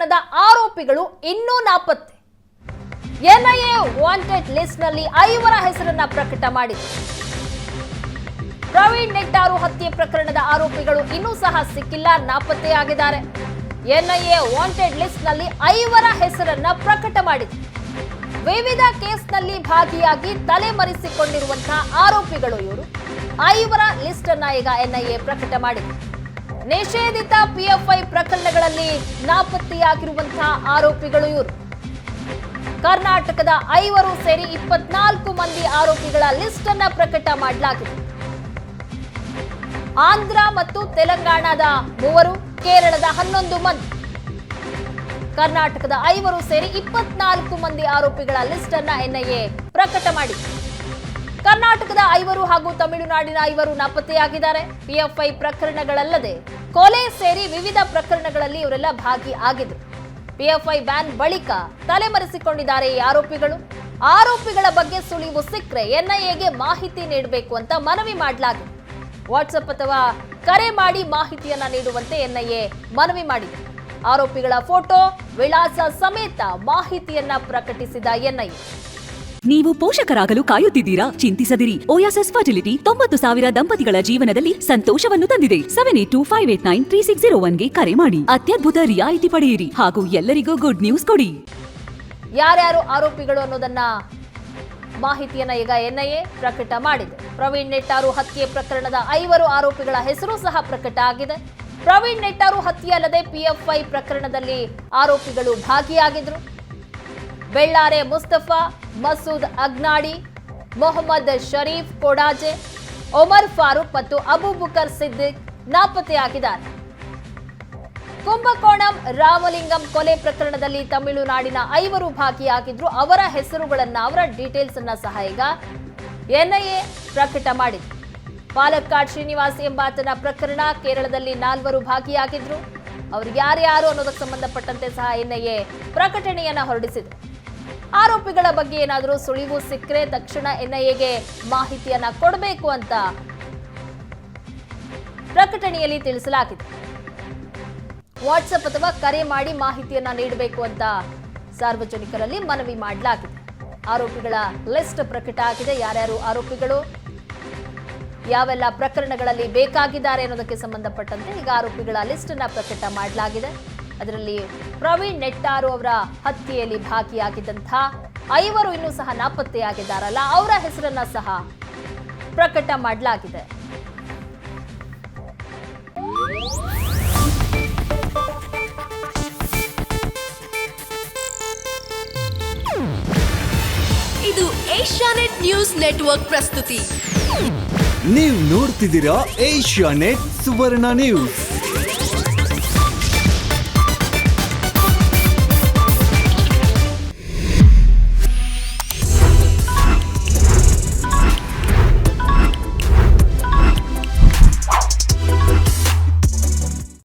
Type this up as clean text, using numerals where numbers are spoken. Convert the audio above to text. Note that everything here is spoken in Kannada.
ಪ್ರಕರಣದ ಆರೋಪಿಗಳು ಇನ್ನೂ ನಾಪತ್ತೆ. ಎನ್ಐಎ ವಾಂಟೆಡ್ ಲಿಸ್ಟ್ ನಲ್ಲಿ 5 ಹೆಸರನ್ನ ಪ್ರಕಟ ಮಾಡಿದೆ. ಪ್ರವೀಣ್ ನೆಟ್ಟಾರು ಹತ್ಯೆ ಪ್ರಕರಣದ ಆರೋಪಿಗಳು ಇನ್ನೂ ಸಹ ಸಿಕ್ಕಿಲ್ಲ, ನಾಪತ್ತೆಯಾಗಿದ್ದಾರೆ. ಎನ್ಐಎ ವಾಂಟೆಡ್ ಲಿಸ್ಟ್ ನಲ್ಲಿ 5 ಹೆಸರನ್ನ ಪ್ರಕಟ ಮಾಡಿದೆ. ವಿವಿಧ ಕೇಸ್ನಲ್ಲಿ ಭಾಗಿಯಾಗಿ ತಲೆಮರೆಸಿಕೊಂಡಿರುವಂತಹ ಆರೋಪಿಗಳು ಇವರು. 5 ಲಿಸ್ಟ್ ಅನ್ನ ಈಗ ಎನ್ಐಎ ಪ್ರಕಟ ಮಾಡಿದೆ. ನಿಷೇಧಿತ ಪಿಎಫ್ಐ ಪ್ರಕರಣಗಳಲ್ಲಿ ನಾಪತ್ತೆಯಾಗಿರುವಂತಹ ಆರೋಪಿಗಳು ಇವರು. ಕರ್ನಾಟಕದ 5 ಸೇರಿ 24 ಮಂದಿ ಆರೋಪಿಗಳ ಲಿಸ್ಟ್ ಅನ್ನ ಪ್ರಕಟ ಮಾಡಲಾಗಿದೆ. ಆಂಧ್ರ ಮತ್ತು ತೆಲಂಗಾಣದ 3, ಕೇರಳದ 11 ಮಂದಿ, ಕರ್ನಾಟಕದ 5 ಸೇರಿ 24 ಮಂದಿ ಆರೋಪಿಗಳ ಲಿಸ್ಟ್ ಅನ್ನ ಎನ್ಐಎ ಪ್ರಕಟ ಮಾಡಿದೆ. ಕರ್ನಾಟಕದ 5 ಹಾಗೂ ತಮಿಳುನಾಡಿನ 5 ನಾಪತ್ತೆಯಾಗಿದ್ದಾರೆ. ಪಿಎಫ್ಐ ಪ್ರಕರಣಗಳಲ್ಲದೆ ಕೊಲೆ ಸೇರಿ ವಿವಿಧ ಪ್ರಕರಣಗಳಲ್ಲಿ ಇವರೆಲ್ಲ ಭಾಗಿಯಾಗಿದ್ರು. ಪಿಎಫ್ಐ ಬ್ಯಾನ್ ಬಳಿಕ ತಲೆಮರೆಸಿಕೊಂಡಿದ್ದಾರೆ ಈ ಆರೋಪಿಗಳು. ಆರೋಪಿಗಳ ಬಗ್ಗೆ ಸುಳಿವು ಸಿಕ್ಕರೆ ಎನ್ಐಎಗೆ ಮಾಹಿತಿ ನೀಡಬೇಕು ಅಂತ ಮನವಿ ಮಾಡಲಾಗಿದೆ. ವಾಟ್ಸ್ಆಪ್ ಅಥವಾ ಕರೆ ಮಾಡಿ ಮಾಹಿತಿಯನ್ನ ನೀಡುವಂತೆ ಎನ್ಐಎ ಮನವಿ ಮಾಡಿದೆ. ಆರೋಪಿಗಳ ಫೋಟೋ, ವಿಳಾಸ ಸಮೇತ ಮಾಹಿತಿಯನ್ನ ಪ್ರಕಟಿಸಿದ ಎನ್ಐಎ. ನೀವು ಪೋಷಕರಾಗಲು ಕಾಯುತ್ತಿದ್ದೀರಾ? ಚಿಂತಿಸದಿರಿ. ಓಯಾಸಿಸ್ ಫರ್ಟಿಲಿಟಿ 90,000 ದಂಪತಿಗಳ ಜೀವನದಲ್ಲಿ ಸಂತೋಷವನ್ನು ತಂದಿದೆ. 7825893601ಗೆ ಕರೆ ಮಾಡಿ ಅತ್ಯದ್ಭುತ ರಿಯಾಯಿತಿ ಪಡೆಯಿರಿ ಹಾಗೂ ಎಲ್ಲರಿಗೂ ಗುಡ್ ನ್ಯೂಸ್ ಕೊಡಿ. ಯಾರ್ಯಾರು ಆರೋಪಿಗಳು ಅನ್ನೋದನ್ನ ಮಾಹಿತಿಯನ್ನ ಈಗ ಎನ್ಐಎ ಪ್ರಕಟ ಮಾಡಿದೆ. ಪ್ರವೀಣ್ ನೆಟ್ಟಾರು ಹತ್ಯೆ ಪ್ರಕರಣದ 5 ಆರೋಪಿಗಳ ಹೆಸರು ಸಹ ಪ್ರಕಟ ಆಗಿದೆ. ಪ್ರವೀಣ್ ನೆಟ್ಟಾರು ಹತ್ಯೆ ಅಲ್ಲದೆ ಪಿಎಫ್ಐ ಪ್ರಕರಣದಲ್ಲಿ ಆರೋಪಿಗಳು ಭಾಗಿಯಾಗಿದ್ರು. ಬೆಳ್ಳಾರೆ ಮುಸ್ತಫಾ, ಮಸೂದ್ ಅಗ್ನಾಡಿ, ಮೊಹಮ್ಮದ್ ಶರೀಫ್ ಕೊಡಾಜೆ, ಒಮರ್ ಫಾರೂಕ್ ಮತ್ತು ಅಬೂಬಕರ್ ಸಿದ್ದಿಕ್ ನಾಪತ್ತೆಯಾಗಿದ್ದಾರೆ. ಕುಂಭಕೋಣಂ ರಾಮಲಿಂಗಂ ಕೊಲೆ ಪ್ರಕರಣದಲ್ಲಿ ತಮಿಳುನಾಡಿನ 5 ಭಾಗಿಯಾಗಿದ್ರು. ಅವರ ಹೆಸರುಗಳನ್ನ, ಅವರ ಡೀಟೇಲ್ಸ್ ಅನ್ನ ಸಹ ಈಗ ಎನ್ಐಎ ಪ್ರಕಟ ಮಾಡಿದೆ. ಪಾಲಕ್ಕಾಡ್ ಶ್ರೀನಿವಾಸ್ ಎಂಬಾತನ ಪ್ರಕರಣ, ಕೇರಳದಲ್ಲಿ 4 ಭಾಗಿಯಾಗಿದ್ರು. ಅವರು ಯಾರ್ಯಾರು ಅನ್ನೋದಕ್ಕೆ ಸಂಬಂಧಪಟ್ಟಂತೆ ಸಹ ಎನ್ಐಎ ಪ್ರಕಟಣೆಯನ್ನ ಹೊರಡಿಸಿದೆ. ಆರೋಪಿಗಳ ಬಗ್ಗೆ ಏನಾದರೂ ಸುಳಿವು ಸಿಕ್ಕರೆ ತಕ್ಷಣ ಎನ್ಐಎಗೆ ಮಾಹಿತಿಯನ್ನ ಕೊಡಬೇಕು ಅಂತ ಪ್ರಕಟಣೆಯಲ್ಲಿ ತಿಳಿಸಲಾಗಿದೆ. ವಾಟ್ಸ್ಆಪ್ ಅಥವಾ ಕರೆ ಮಾಡಿ ಮಾಹಿತಿಯನ್ನ ನೀಡಬೇಕು ಅಂತ ಸಾರ್ವಜನಿಕರಲ್ಲಿ ಮನವಿ ಮಾಡಲಾಗಿದೆ. ಆರೋಪಿಗಳ ಲಿಸ್ಟ್ ಪ್ರಕಟ ಆಗಿದೆ. ಯಾರ್ಯಾರು ಆರೋಪಿಗಳು, ಯಾವೆಲ್ಲ ಪ್ರಕರಣಗಳಲ್ಲಿ ಬೇಕಾಗಿದ್ದಾರೆ ಅನ್ನೋದಕ್ಕೆ ಸಂಬಂಧಪಟ್ಟಂತೆ ಈಗ ಆರೋಪಿಗಳ ಲಿಸ್ಟ್ ಅನ್ನ ಪ್ರಕಟ ಮಾಡಲಾಗಿದೆ. ಅದರಲ್ಲಿ ಪ್ರವೀಣ್ ನೆಟ್ಟಾರು ಅವರ ಹತ್ಯೆಯಲ್ಲಿ ಭಾಗಿಯಾಗಿದ್ದಂತಹ 5 ಇನ್ನೂ ಸಹ ನಾಪತ್ತೆಯಾಗಿದ್ದಾರಲ್ಲ, ಅವರ ಹೆಸರನ್ನ ಸಹ ಪ್ರಕಟ ಮಾಡಲಾಗಿದೆ. ಇದು ಏಷ್ಯಾನೆಟ್ ನ್ಯೂಸ್ ನೆಟ್ವರ್ಕ್ ಪ್ರಸ್ತುತಿ. ನೀವು ನೋಡ್ತಿದ್ದೀರಾ ಏಷ್ಯಾನೆಟ್ ಸುವರ್ಣ ನ್ಯೂಸ್.